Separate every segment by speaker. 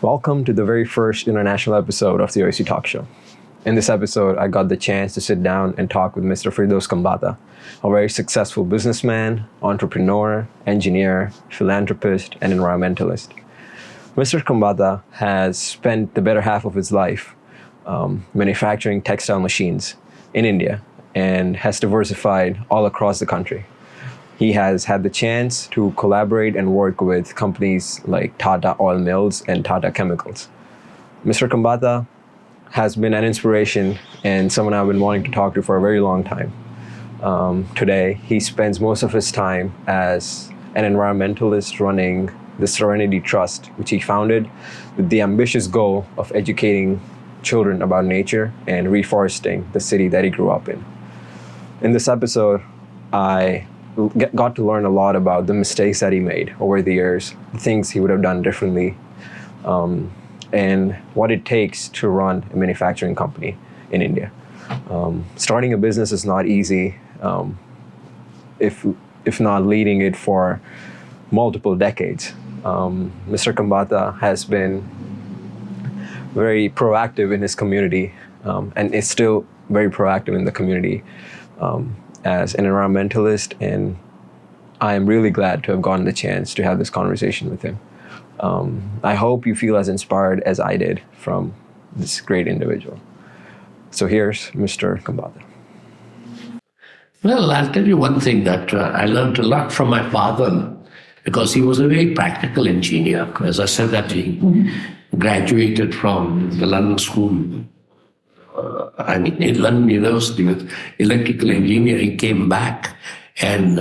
Speaker 1: Welcome to the very first international episode of the UIUC Talkshow. In this episode, I got the chance to sit down and talk with Mr. Firdos Cambatta, a very successful businessman, entrepreneur, engineer, philanthropist, and environmentalist. Mr. Cambatta has spent the better half of his life manufacturing textile machines in India and has diversified all across the country. He has had the chance to collaborate and work with companies like Tata Oil Mills and Tata Chemicals. Mr. Cambatta has been an inspiration and someone I've been wanting to talk to for a very long time. Today, he spends most of his time as an environmentalist running the Serenity Trust, which he founded with the ambitious goal of educating children about nature and reforesting the city that he grew up in. In this episode, I got to learn a lot about the mistakes that he made over the years, the things he would have done differently, and what it takes to run a manufacturing company in India. Starting a business is not easy, if not leading it for multiple decades. Mr. Cambatta has been very proactive in his community and is still very proactive in the community as an environmentalist, and I am really glad to have gotten the chance to have this conversation with him. I hope you feel as inspired as I did from this great individual. So here's Mr. Cambatta.
Speaker 2: Well, I'll tell you one thing that I learned a lot from my father, because he was a very practical engineer. As I said, that he graduated from the London School, in London University with electrical engineering, came back and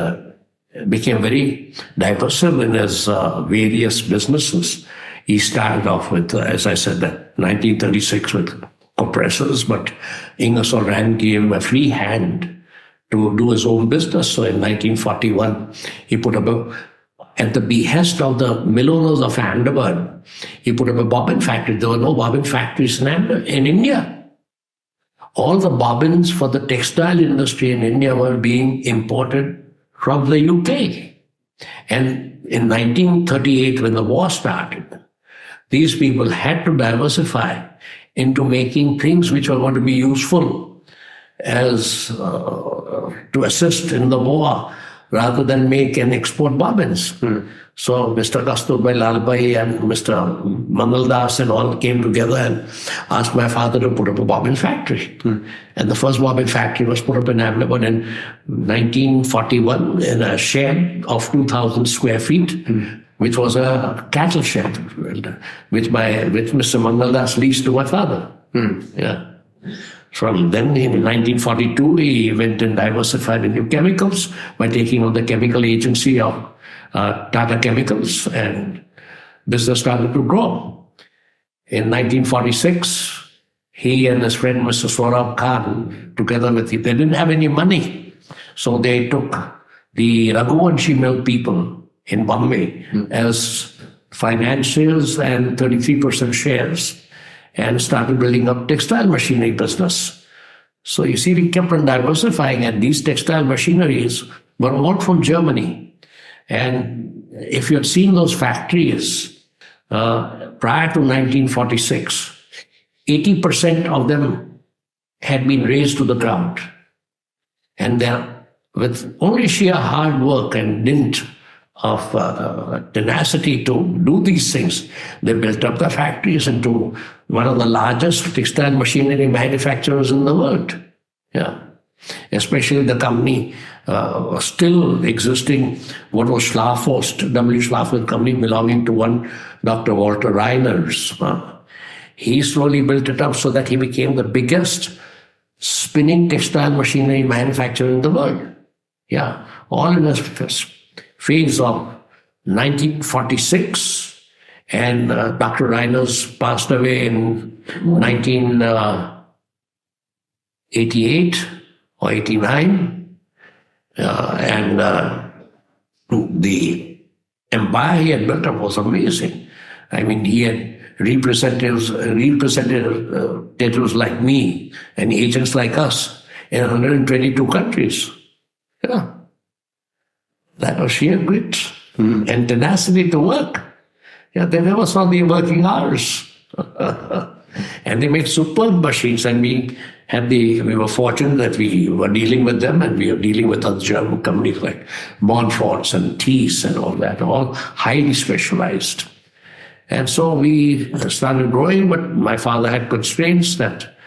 Speaker 2: became very diverse in his various businesses. He started off with, as I said, that 1936 with compressors, but Ingersoll Rand gave him a free hand to do his own business. So in 1941, he put up at the behest of the mill owners of Ahmedabad, he put up a bobbin factory. There were no bobbin factories in India. All the bobbins for the textile industry in India were being imported from the UK. And in 1938, when the war started, these people had to diversify into making things which were going to be useful as to assist in the war, rather than make and export bobbins. So Mr. Kasturbai Lalbhai and Mr. Mangal Das and all came together and asked my father to put up a bobbin factory. And the first bobbin factory was put up in Ahmedabad in 1941 in a shed of 2,000 square feet, which was a cattle shed, which Mr. Mangal Das leased to my father. Yeah. From then, in 1942, he went and diversified into chemicals by taking on the chemical agency of Tata Chemicals, and business started to grow. In 1946, he and his friend Mr. Saurabh Khan, together with him, they didn't have any money. So they took the Raghuvanshi Mill people in Bombay as financiers and 33% shares, and started building up textile machinery business. So you see, we kept on diversifying, and these textile machineries were all from Germany. And if you had seen those factories prior to 1946, 80% of them had been razed to the ground. And with only sheer hard work and dint of tenacity to do these things, they built up the factories into one of the largest textile machinery manufacturers in the world. Yeah, especially the company still existing, what was Schlafhorst, W. Schlafhorst company belonging to one Dr. Walter Reiners. He slowly built it up so that he became the biggest spinning textile machinery manufacturer in the world. Yeah, all in a phase of 1946, and Dr. Reiners passed away in 1988 or 89. The empire he had built up was amazing. I mean, he had representatives like me and agents like us in 122 countries. Yeah. That was sheer grit and tenacity to work. Yeah, they never saw the working hours. And they made superb machines, and we were fortunate that we were dealing with them, and we were dealing with other German companies like Montfort's and Thies and all that, all highly specialized. And so we started growing, but my father had constraints that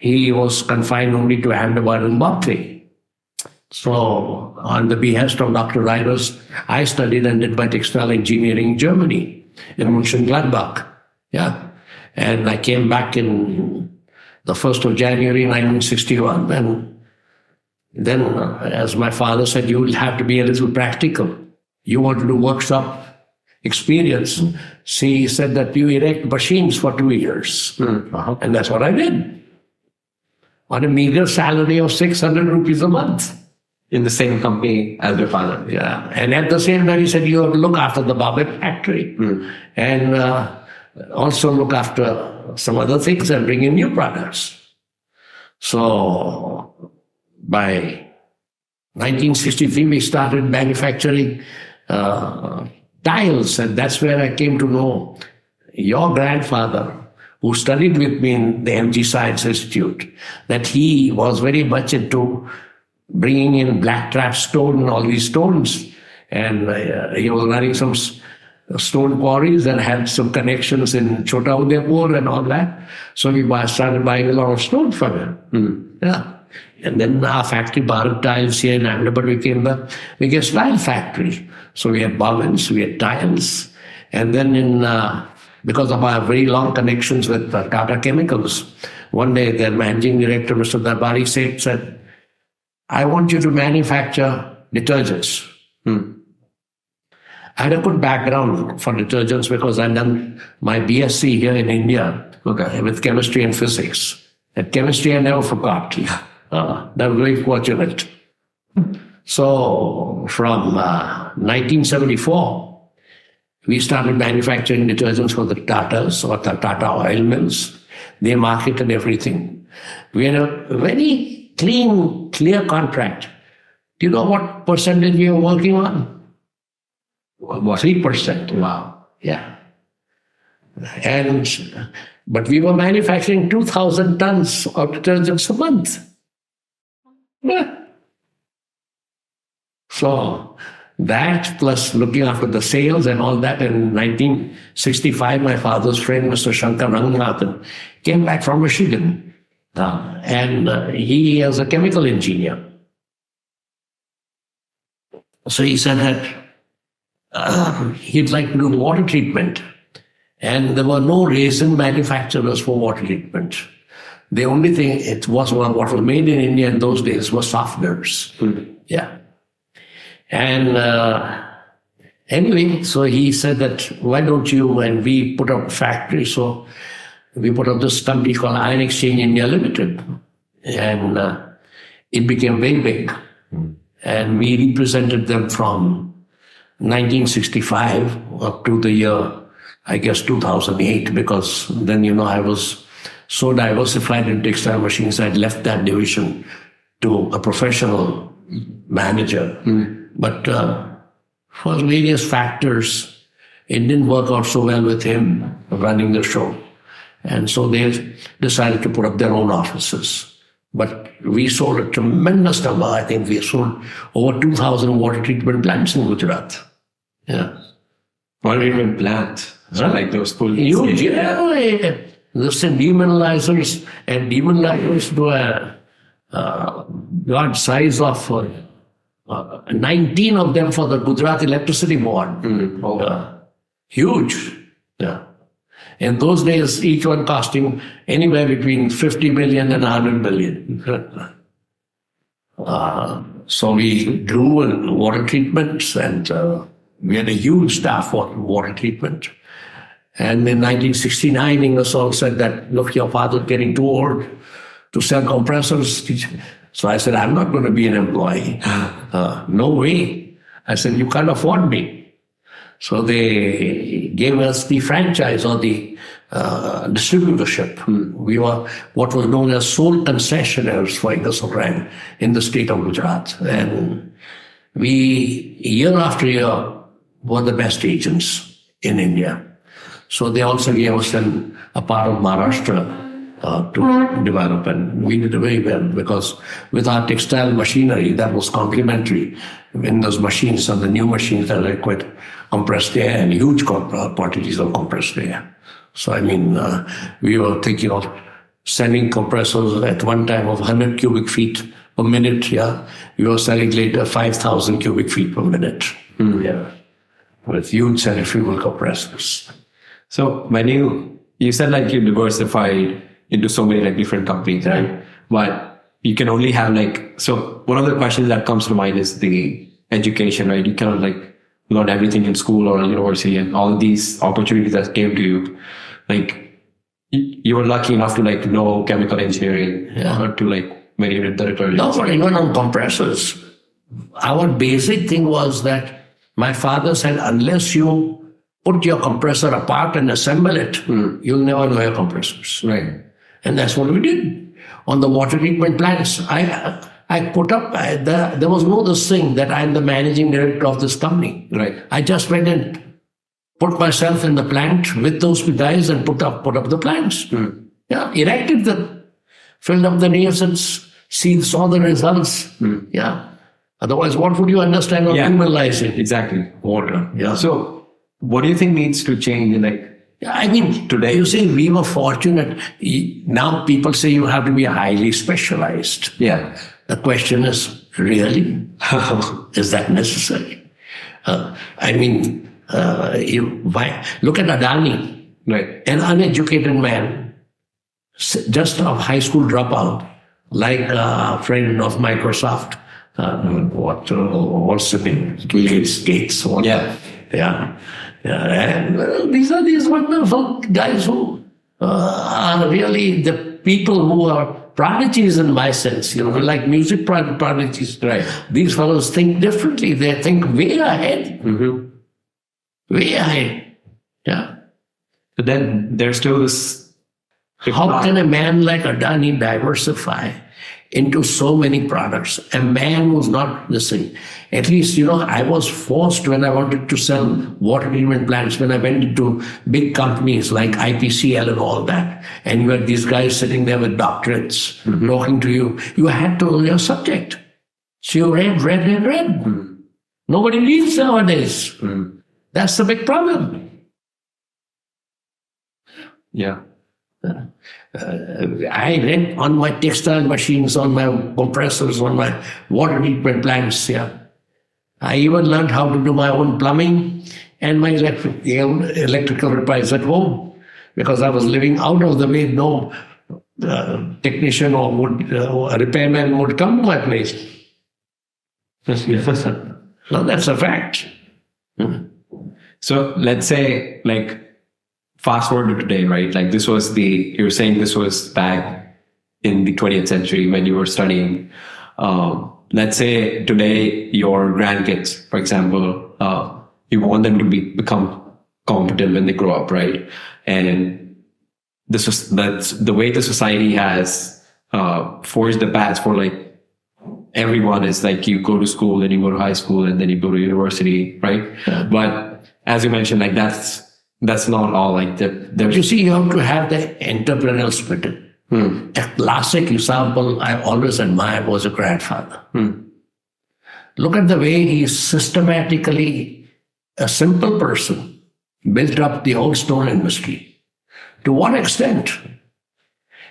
Speaker 2: he was confined only to Ahmedabad and Bombay. So on the behest of Dr. Reimers, I studied and did my textile engineering in Germany, in Mönchengladbach. Yeah. And I came back in the 1st of January 1961. And then, as my father said, you will have to be a little practical. You want to do workshop experience. So he said that you erect machines for 2 years. And that's what I did. On a meager salary of 600 rupees a month.
Speaker 1: In the same company as your father.
Speaker 2: Yeah. And at the same time, he said, you have to look after the Babet factory. And also look after some other things and bring in new products. So by 1963, we started manufacturing tiles, and that's where I came to know your grandfather, who studied with me in the MG Science Institute, that he was very much into bringing in blacktrap stone and all these stones. And he was running some stone quarries and had some connections in Chota Udaipur and all that. So we started buying a lot of stone from him. Yeah. And then our factory, Bharat Tiles here in Ahmedabad, became the biggest tile factory. So we had bobbins, we had tiles. And then because of our very long connections with Tata Chemicals, one day their managing director, Mr. Darbari, said, I want you to manufacture detergents. I had a good background for detergents because I'd done my BSc here in India with chemistry and physics. And chemistry I never forgot. That was very fortunate. So from 1974, we started manufacturing detergents for the Tatas or the Tata oil mills. They marketed everything. We had a very clean, clear contract. Do you know what percentage we were working on? 3%. Wow. Yeah. But we were manufacturing 2,000 tons of detergents a month. Yeah. So that plus looking after the sales and all that, in 1965, my father's friend, Mr. Shankar Ranganathan, came back from Michigan. And he is a chemical engineer. So he said that he'd like to do water treatment. And there were no resin manufacturers for water treatment. The only thing what was made in India in those days was softeners. Yeah. And anyway, so he said that, why don't you, and we put up a factory. So we put up this company called Iron Exchange India Limited. And it became very big. And we represented them from 1965 up to the year, I guess, 2008, because then, I was so diversified in textile machines, I'd left that division to a professional manager. But for various factors, it didn't work out so well with him running the show. And so they decided to put up their own offices. But we sold a tremendous number. I think we sold over 2,000 water treatment plants in Gujarat. Yeah.
Speaker 1: Water treatment plants. So like those full...
Speaker 2: Huge, yeah. There's demineralizers, and demineralizers to a large size of 19 of them for the Gujarat Electricity Board. Huge. Yeah. In those days, each one costing anywhere between 50 million and 100 million. So we grew in water treatments, and we had a huge staff for water treatment. And in 1969, Ingersoll said that, look, your father's getting too old to sell compressors. So I said, I'm not going to be an employee. No way. I said, you can't afford me. So they gave us the franchise or the distributorship. We were what was known as sole concessionaires for Ingersoll Rand in the state of Gujarat. And we, year after year, were the best agents in India. So they also gave us a part of Maharashtra to develop, and we did very well because with our textile machinery that was complementary. In those machines and the new machines that required compressed air and huge quantities of compressed air. So I mean, we were thinking of sending compressors at one time of 100 cubic feet per minute. Yeah, we were selling later 5,000 cubic feet per minute. Yeah, with huge centrifugal compressors.
Speaker 1: So when you said like you diversified into so many like different companies, right? But you can only have like, so one of the questions that comes to mind is the education, right? You cannot like learn everything in school or university, and all these opportunities that came to you. Like you were lucky enough to like know chemical engineering, or to like when you did the detergents.
Speaker 2: No, but even on compressors, our basic thing was that my father said, unless you put your compressor apart and assemble it, you'll never know your compressors.
Speaker 1: Right.
Speaker 2: And that's what we did. On the water treatment plants, I put up, there was no this thing that I'm the managing director of this company.
Speaker 1: Right.
Speaker 2: I just went and put myself in the plant with those guys and put up the plants. Yeah, erected them, filled up the nails and saw the results. Yeah. Otherwise, what would you understand of human life?
Speaker 1: Exactly.
Speaker 2: Water. Yeah.
Speaker 1: So what do you think needs to change in like,
Speaker 2: I mean, today you say we were fortunate. Now people say you have to be highly specialized.
Speaker 1: Yeah.
Speaker 2: The question is, really? Is that necessary? I mean, look at Adani,
Speaker 1: right?
Speaker 2: An uneducated man, just a high school dropout, like a friend of Microsoft. What's the name? Gates. Yeah. And these are these wonderful guys who are really the people who are prodigies in my sense, like music prodigies.
Speaker 1: Right.
Speaker 2: These fellows think differently. They think way ahead. Way ahead. Yeah.
Speaker 1: But then there's still this.
Speaker 2: How can a man like Adani diversify into so many products? A man who's not listening. At least, I was forced when I wanted to sell water treatment plants, when I went into big companies like IPCL and all that, and you had these guys sitting there with doctorates talking to you. You had to know your subject. So you read. Nobody reads nowadays. That's the big problem.
Speaker 1: Yeah.
Speaker 2: I read on my textile machines, on my compressors, on my water treatment plants. Yeah, I even learned how to do my own plumbing and my electrical repairs at home because I was living out of the way. No technician or repairman would come to my place. No, that's a fact.
Speaker 1: So let's say, like, fast forward to today, right? Like you were saying this was back in the 20th century when you were studying. Let's say today your grandkids, for example, you want them to become competent when they grow up, right? And that's the way the society has forged the path for like everyone is like you go to school, then you go to high school, and then you go to university, right?
Speaker 2: Yeah.
Speaker 1: But as you mentioned, like that's not all. Like
Speaker 2: you see, you have to have the entrepreneurial spirit. A classic example I always admired was a grandfather. Look at the way he systematically, a simple person, built up the old stone industry. To what extent?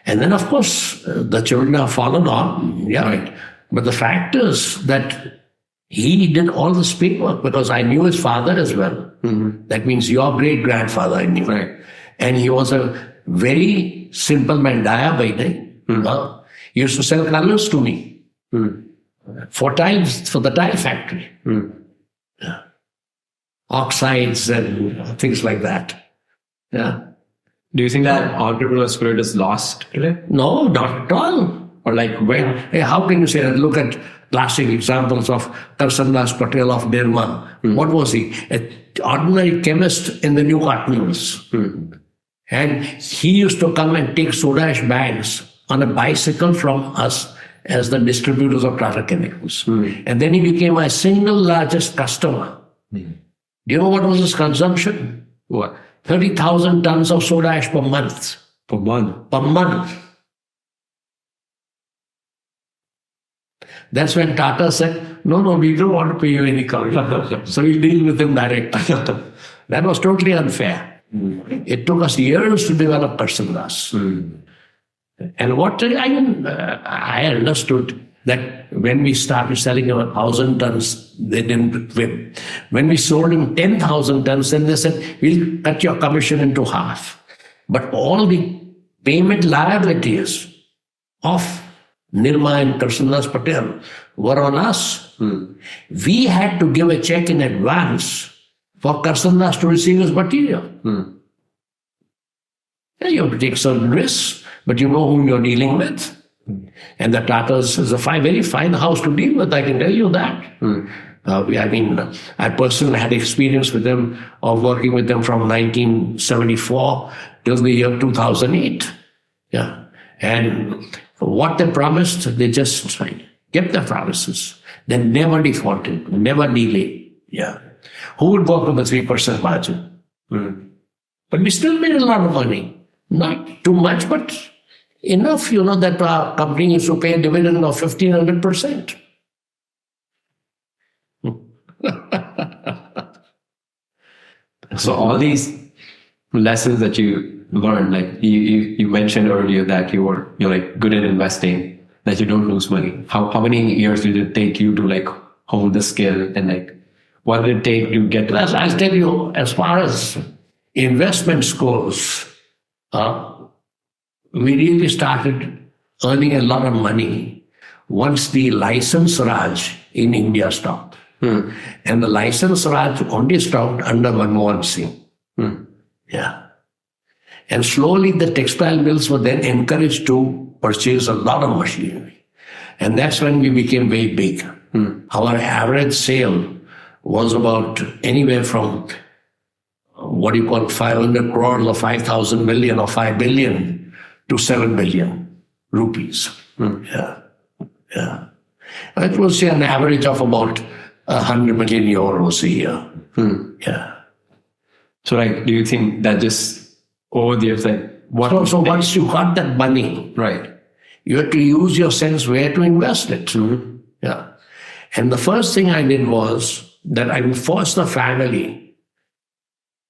Speaker 2: And then, of course, the children have followed on. Yeah, right. But the fact is that he did all this paperwork because I knew his father as well. That means your great-grandfather I knew.
Speaker 1: Right.
Speaker 2: And he was a very simple man, Daya Bhai. He used to sell colors to me for tiles, for the tile factory. Yeah. Oxides and things like that. Yeah.
Speaker 1: Do you think that entrepreneurial spirit is lost today?
Speaker 2: No, not at all. Or like, how can you say that? Look at classic examples of Karsan Das Patel of Nirma. What was he? An ordinary chemist in the new cotton mills. And he used to come and take soda ash bags on a bicycle from us as the distributors of Tata Chemicals. And then he became my single largest customer. Do you know what was his consumption?
Speaker 1: What?
Speaker 2: 30,000 tons of soda ash per month.
Speaker 1: Per month.
Speaker 2: Per month. That's when Tata said, no, we don't want to pay you any commission. So we'll deal with them directly. That was totally unfair. It took us years to develop Karsandas. And what I understood that when we started selling about 1,000 tons, they didn't win. When we sold him 10,000 tons, then they said, we'll cut your commission into half. But all the payment liabilities of Nirma and Karsandas Patel were on us. We had to give a check in advance for Karsandas to receive his material. And you have to take certain risks, but you know whom you're dealing with. And the Tatas is a very fine house to deal with, I can tell you that. I personally had experience with them of working with them from 1974 till the year 2008. Yeah. And what they promised, they just kept their promises. They never defaulted, never delayed. Yeah. Who would work with a 3% margin? But we still made a lot of money. Not too much, but enough, that our company used to pay a dividend of 1,500%.
Speaker 1: So all these lessons that you learned, like you mentioned earlier that you're good at investing, that you don't lose money. How many years did it take you to hold the skill, and what did it take to get to that?
Speaker 2: I'll tell you, as far as investments goes, we really started earning a lot of money once the license Raj in India stopped. And the license Raj only stopped under Manmohan Singh. Yeah. And slowly the textile mills were then encouraged to purchase a lot of machinery. And that's when we became very big. Our average sale was about anywhere from 500 crores or 5,000 million or 5 billion to 7 billion rupees. Yeah. It was an average of about 100 million euros a year. Yeah.
Speaker 1: So do you think that just over the years,
Speaker 2: So once you got that money,
Speaker 1: right,
Speaker 2: you have to use your sense where to invest it. Yeah. And the first thing I did was that I would force the family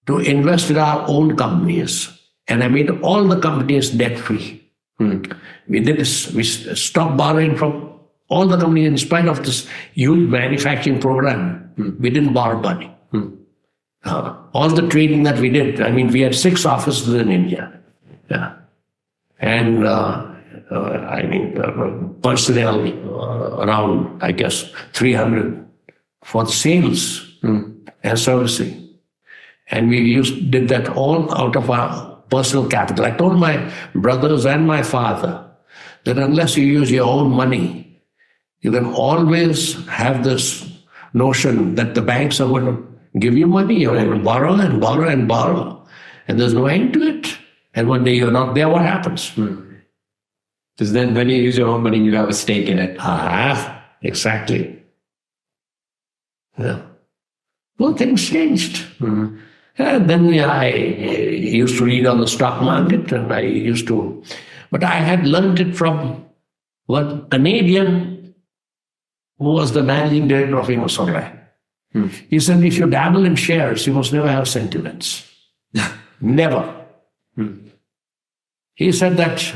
Speaker 2: to invest in our own companies. And I made all the companies debt-free. We did this. We stopped borrowing from all the companies in spite of this huge manufacturing program. We didn't borrow money. All the trading that we did, we had 6 offices in India. Yeah. And personnel around, 300 for the sales and servicing. And we did that all out of our personal capital. I told my brothers and my father that unless you use your own money, you can always have this notion that the banks are going to give you money. You're going to borrow and borrow and borrow. And there's no end to it. And one day you're not there, what happens?
Speaker 1: Because then when you use your own money, you have a stake in it.
Speaker 2: Exactly. Yeah. Well, things changed. And then I used to read on the stock market, and but I had learned it from one Canadian who was the managing director of Ingersoll. He said, if you dabble in shares, you must never have sentiments. Never. He said that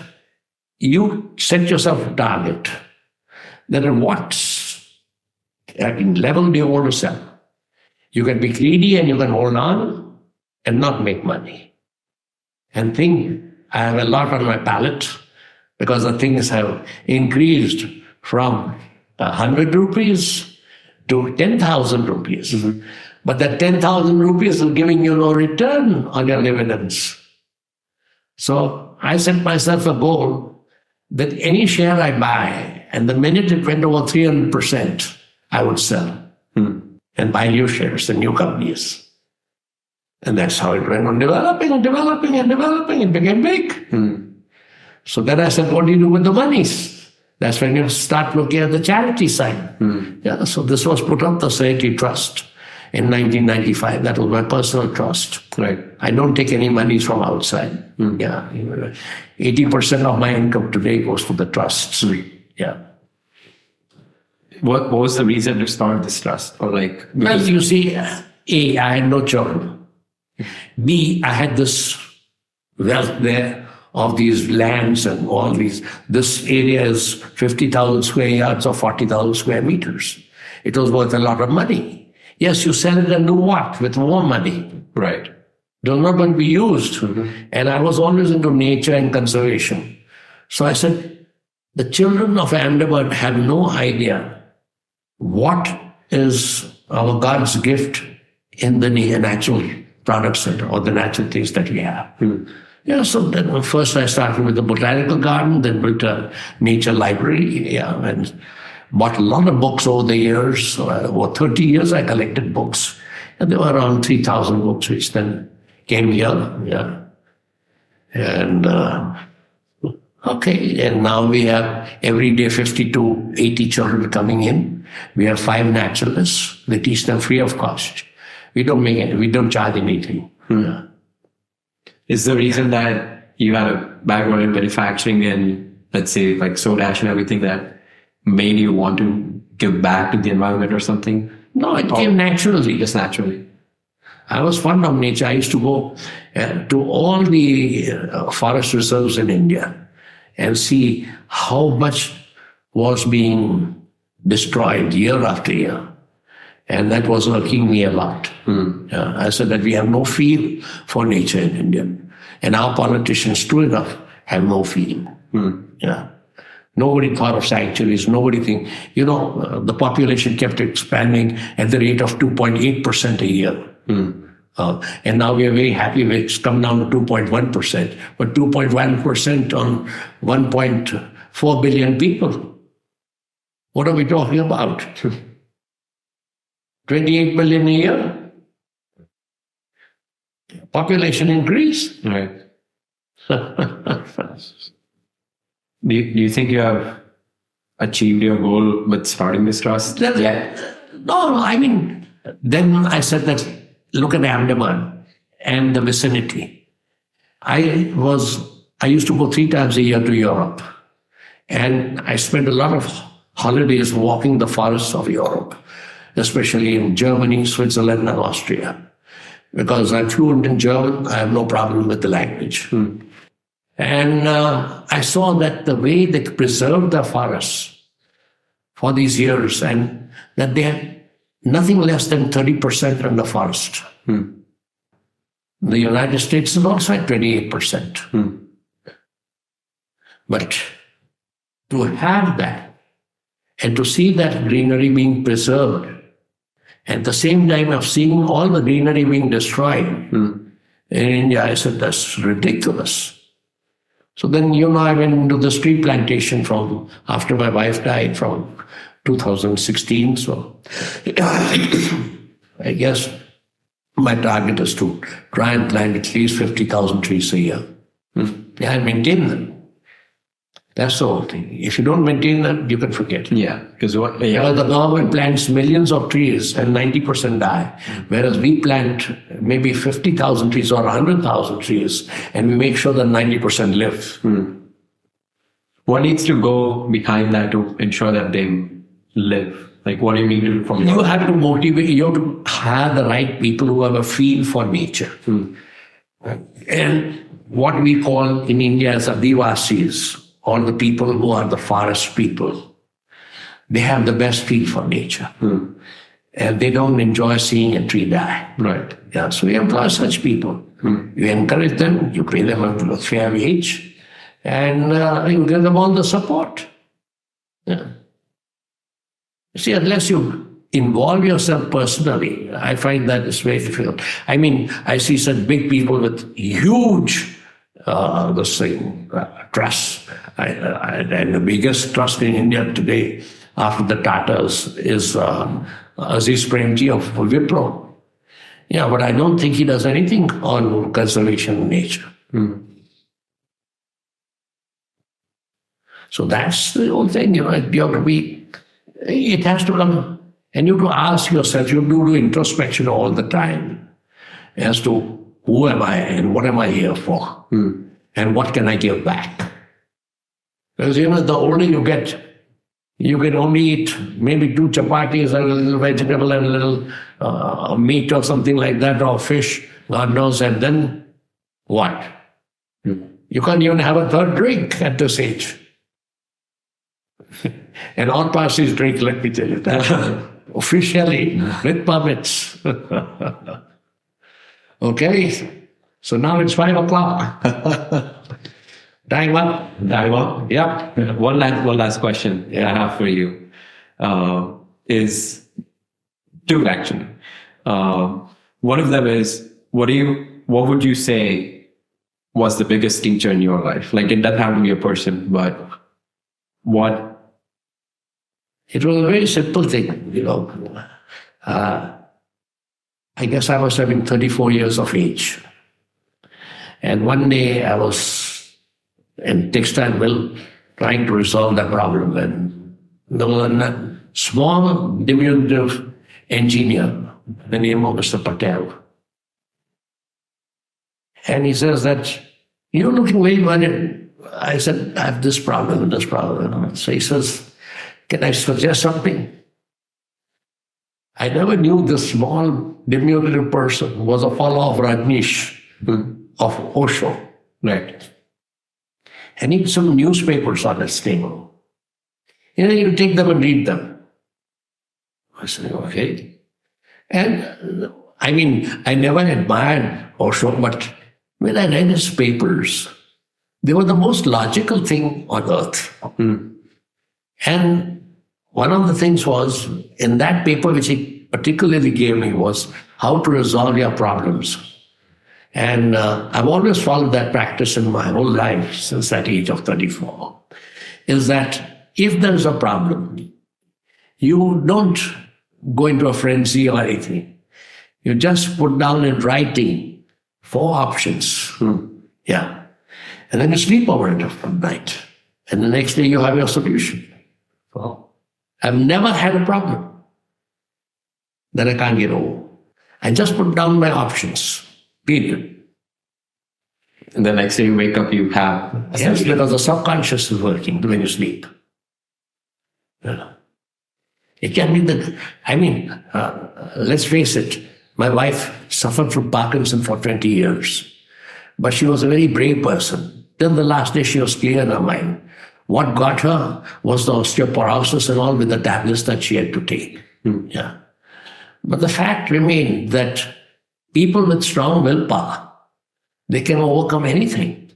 Speaker 2: you set yourself a target, that at what level do you want to sell? You can be greedy and you can hold on and not make money. And I have a lot on my palate because the things have increased from 100 rupees to 10,000 rupees. But that 10,000 rupees is giving you no return on your dividends. So I set myself a goal that any share I buy, and the minute it went over 300%, I would sell and buy new shares and new companies. And that's how it went on developing and developing and developing. It became big. So then I said, what do you do with the monies? That's when you start looking at the charity side. Yeah, so this was put up, the Serenity Trust. in 1995. That was my personal trust.
Speaker 1: Right.
Speaker 2: I don't take any money from outside. Yeah. 80% of my income today goes to the trusts. Yeah.
Speaker 1: What was the reason to start this trust? Or like,
Speaker 2: Well, you see, A, I had no children. B, I had this wealth there of these lands and all these. This area is 50,000 square yards or 40,000 square meters. It was worth a lot of money. Yes, you sell it and do what? With more money.
Speaker 1: right.
Speaker 2: It was not going to be used. And I was always into nature and conservation. So I said, the children of Ahmedabad have no idea what is our God's gift in the natural products or the natural things that we have. Yeah, so then first I started with the botanical garden, then built a nature library, and bought a lot of books over the years. Over 30 years I collected books. And there were around 3,000 books, which then came here. And okay, and now we have every day 50 to 80 children coming in. We have 5 naturalists. They teach them free of cost. We don't charge anything. Yeah.
Speaker 1: Is the reason that you had a background in manufacturing and, let's say, like soda ash and everything that made you want to give back to the environment or something?
Speaker 2: No, it came naturally.
Speaker 1: Just naturally.
Speaker 2: I was fond of nature. I used to go to all the forest reserves in India and see how much was being destroyed year after year. And that was irking me a lot. I said that we have no feel for nature in India. And our politicians, true enough, have no feel. Yeah. Nobody thought of sanctuaries. Nobody think, the population kept expanding at the rate of 2.8% a year. And now we are very happy it's come down to 2.1%. But 2.1% on 1.4 billion people. What are we talking about? 28 billion a year? Population increase?
Speaker 1: Right. Do you think you have achieved your goal with starting this trust?
Speaker 2: No, I mean, then I said that, look at Ahmedabad and the vicinity. I used to go 3 times a year to Europe. And I spent a lot of holidays walking the forests of Europe, especially in Germany, Switzerland, and Austria. Because I'm fluent in German, I have no problem with the language. And I saw that the way they preserved the forests for these years, and that they had nothing less than 30% in the forest. The United States is also at 28%. But to have that, and to see that greenery being preserved, at the same time of seeing all the greenery being destroyed in India, I said, that's ridiculous. So then, I went into this tree plantation from after my wife died from 2016. So I guess my target is to try and plant at least 50,000 trees a year. And maintain them. That's the whole thing. If you don't maintain them, you can forget.
Speaker 1: Yeah. Because
Speaker 2: the government plants millions of trees and 90% die. Whereas we plant maybe 50,000 trees or 100,000 trees and we make sure that 90% live.
Speaker 1: What needs to go behind that to ensure that they live? Like, what do you need to from
Speaker 2: You have to motivate, you have to have the right people who have a feel for nature. And what we call in India as Adivasis, or the people who are the forest people, they have the best feel for nature. And they don't enjoy seeing a tree die.
Speaker 1: Right.
Speaker 2: Yeah, so we employ such people. You encourage them, you pay them a fair wage, and you give them all the support. Yeah. You see, unless you involve yourself personally, I find that it's very difficult. I mean, I see such big people with huge trusts. And the biggest trust in India today, after the Tatas, is Aziz Premji of Wipro. Yeah, but I don't think he does anything on conservation of nature. So that's the whole thing, you have to be, it has to come And you have to ask yourself, you do introspection all the time as to who am I and what am I here for? And what can I give back? Because, the older you get, you can only eat maybe 2 chapatis and a little vegetable and a little meat or something like that, or fish, God knows, and then what? You can't even have a third drink at this age. And all passes drink, let me tell you that. Officially, with permits. Okay? So now it's 5 o'clock. Time up.
Speaker 3: Time up?
Speaker 2: Yep.
Speaker 3: One last question I have for you is 2 actually. One of them is, what would you say was the biggest teacher in your life? Like, it doesn't have to be a person, but what?
Speaker 2: It was a very simple thing, I guess I was having 34 years of age. And one day I was in textile mill trying to resolve that problem. And there was a small, diminutive engineer, the name of Mr. Patel. And he says that, you're looking very worried. I said, I have this problem and this problem. So he says, can I suggest something? I never knew this small, diminutive person was a follower of Rajneesh, of Osho.
Speaker 3: Right.
Speaker 2: And he had some newspapers on his table. You take them and read them. I said, okay. And I never admired Osho, but when I read his papers, they were the most logical thing on earth. And one of the things was, in that paper which he particularly gave me, was how to resolve your problems. And I've always followed that practice in my whole life since that age of 34, is that if there's a problem, you don't go into a frenzy or anything. You just put down in writing 4 options. Yeah. And then you sleep over it at night. And the next day you have your solution. Well, I've never had a problem that I can't get over. I just put down my options, period.
Speaker 3: And the next day you wake up, you have...
Speaker 2: Yes, because the subconscious is working when you sleep. It can be let's face it, my wife suffered from Parkinson for 20 years. But she was a very brave person. Till the last day she was clear in her mind. What got her was the osteoporosis and all with the tablets that she had to take. Yeah. But the fact remained that people with strong willpower, they can overcome anything.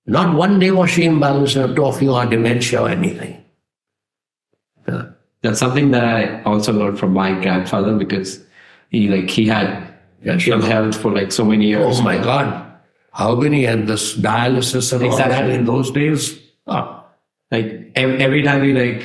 Speaker 2: Not one day was she imbalanced or talking or dementia or anything. Yeah.
Speaker 3: That's something that I also learned from my grandfather, because he had ill health for so many years.
Speaker 2: Oh my God. How many had this dialysis and all that in those days?
Speaker 3: Every time we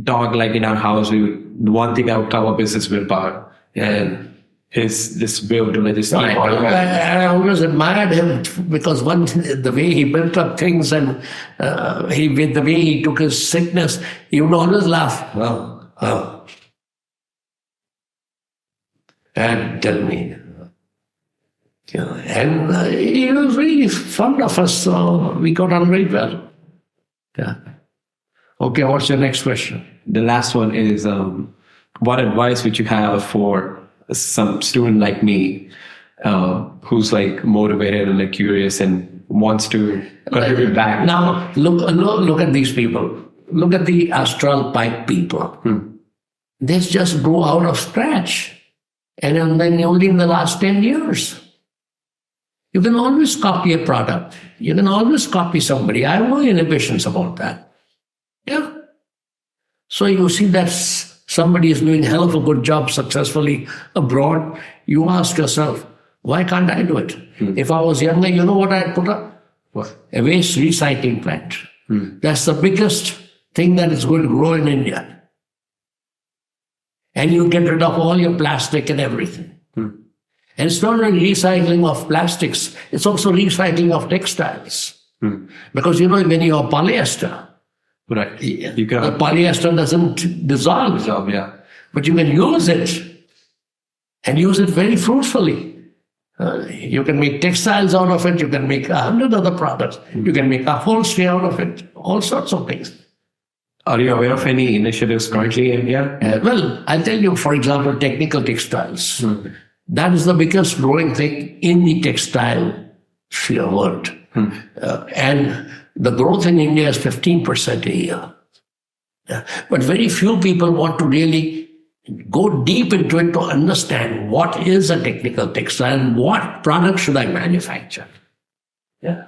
Speaker 3: talk in our house, the one thing that would come up is his willpower and this will to just keep on.
Speaker 2: I always admired him because the way he built up things and the way he took his sickness, he would always laugh. And tell me. And he was really fond of us, so we got on very well. Yeah. Okay, what's your next question?
Speaker 3: The last one is, what advice would you have for some student like me, who's motivated and curious and wants to contribute back?
Speaker 2: Now, look at these people. Look at the astral pipe people. They just grow out of scratch. And then only in the last 10 years. You can always copy a product. You can always copy somebody. I have no inhibitions about that. Yeah. So you see that somebody is doing a hell of a good job successfully abroad. You ask yourself, why can't I do it? If I was younger, you know what I'd put up? What? A waste recycling plant. That's the biggest thing that is going to grow in India. And you get rid of all your plastic and everything. And it's not only recycling of plastics, it's also recycling of textiles. Because when you have polyester,
Speaker 3: Right. You
Speaker 2: The
Speaker 3: can
Speaker 2: polyester doesn't dissolve,
Speaker 3: yeah.
Speaker 2: but you can use it and use it very fruitfully. You can make textiles out of it. You can make 100 other products. You can make upholstery out of it. All sorts of things.
Speaker 3: Are you aware of any initiatives currently in India?
Speaker 2: Well, I'll tell you, for example, technical textiles. That is the biggest growing thing in the textile sphere world. And the growth in India is 15% a year. But very few people want to really go deep into it to understand what is a technical textile and what product should I manufacture. Yeah.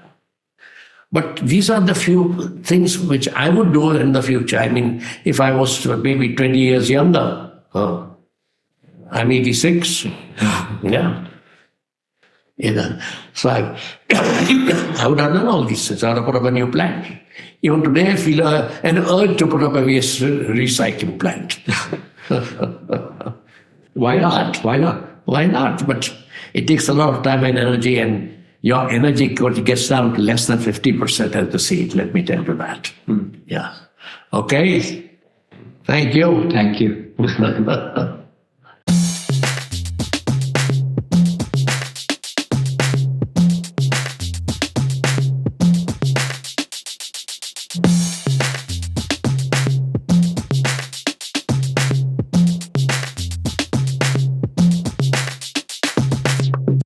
Speaker 2: But these are the few things which I would do in the future. I mean, if I was maybe 20 years younger, I'm 86. Yeah. So I would have done all these things. I would have put up a new plant. Even today, I feel an urge to put up a waste recycling plant.
Speaker 3: Why not? Why not?
Speaker 2: Why not? But it takes a lot of time and energy, and your energy gets down to less than 50% at the seed, let me tell you that. Yeah. Okay. Thank you.
Speaker 3: Thank you.